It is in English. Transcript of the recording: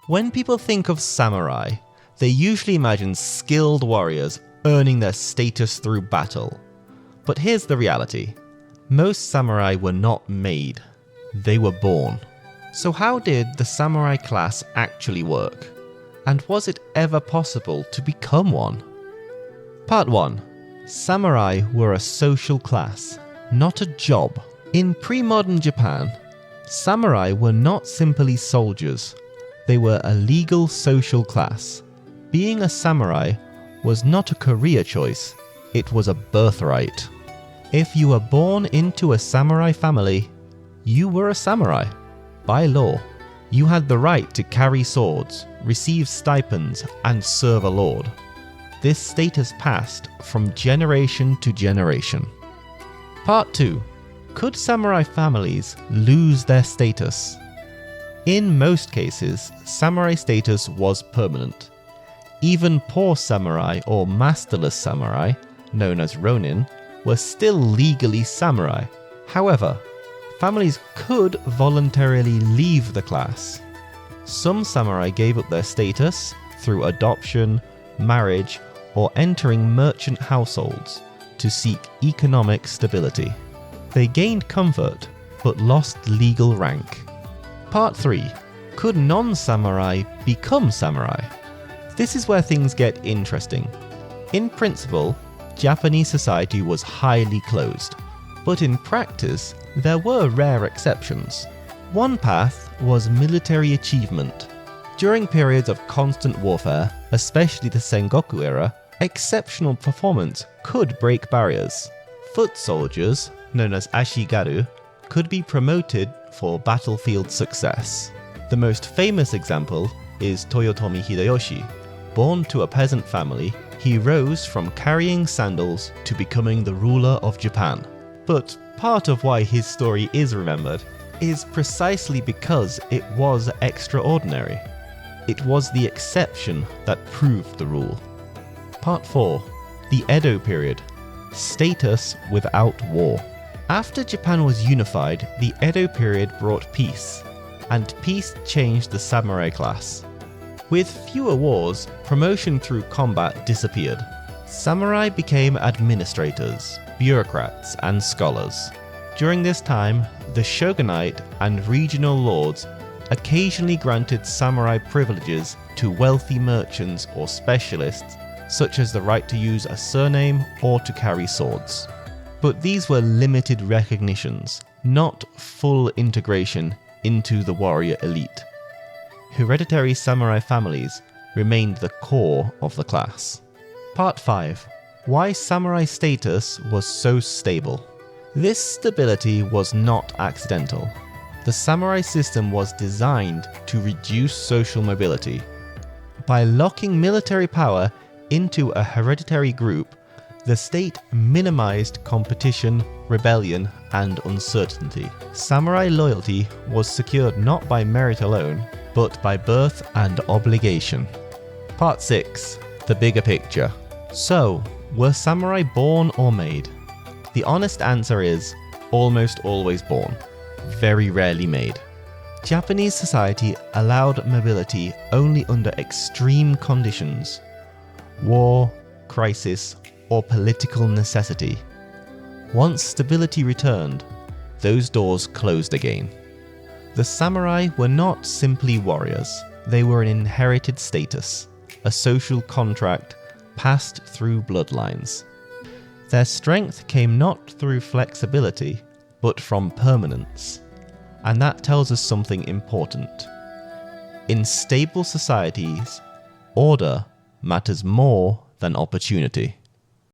When people think of samurai, they usually imagine skilled warriors earning their status through battle. But here's the reality. Most samurai were not made. They were born. So how did the samurai class actually work? And was it ever possible to become one? Part 1. Samurai were a social class, not a job. In pre-modern Japan, samurai were not simply soldiers. They were a legal social class. Being a samurai was not a career choice, it was a birthright. If you were born into a samurai family, you were a samurai. By law, you had the right to carry swords, receive stipends, and serve a lord. This status passed from generation to generation. Part 2. Could samurai families lose their status? In most cases, samurai status was permanent. Even poor samurai or masterless samurai, known as ronin, were still legally samurai. However, families could voluntarily leave the class. Some samurai gave up their status through adoption, marriage, or entering merchant households to seek economic stability. They gained comfort, but lost legal rank. Part 3. Could non-samurai become samurai? This is where things get interesting. In principle, Japanese society was highly closed, but in practice, there were rare exceptions. One path was military achievement. During periods of constant warfare, especially the Sengoku era, exceptional performance could break barriers. Foot soldiers, known as ashigaru, could be promoted for battlefield success. The most famous example is Toyotomi Hideyoshi. Born to a peasant family, he rose from carrying sandals to becoming the ruler of Japan. But part of why his story is remembered is precisely because it was extraordinary. It was the exception that proved the rule. Part 4. The Edo period. Status without war. After Japan was unified, the Edo period brought peace, and peace changed the samurai class. With fewer wars, promotion through combat disappeared. Samurai became administrators, bureaucrats, and scholars. During this time, the shogunate and regional lords occasionally granted samurai privileges to wealthy merchants or specialists, such as the right to use a surname or to carry swords. But these were limited recognitions, not full integration into the warrior elite. Hereditary samurai families remained the core of the class. Part 5. Why samurai status was so stable. This stability was not accidental. The samurai system was designed to reduce social mobility. By locking military power into a hereditary group, the state minimized competition, rebellion, and uncertainty. Samurai loyalty was secured not by merit alone, but by birth and obligation. Part 6. The bigger picture. So, were samurai born or made? The honest answer is almost always born, very rarely made. Japanese society allowed mobility only under extreme conditions: war, crisis, or political necessity. Once stability returned, those doors closed again. The samurai were not simply warriors, they were an inherited status, a social contract passed through bloodlines. Their strength came not through flexibility, but from permanence. And that tells us something important. In stable societies, order matters more than opportunity.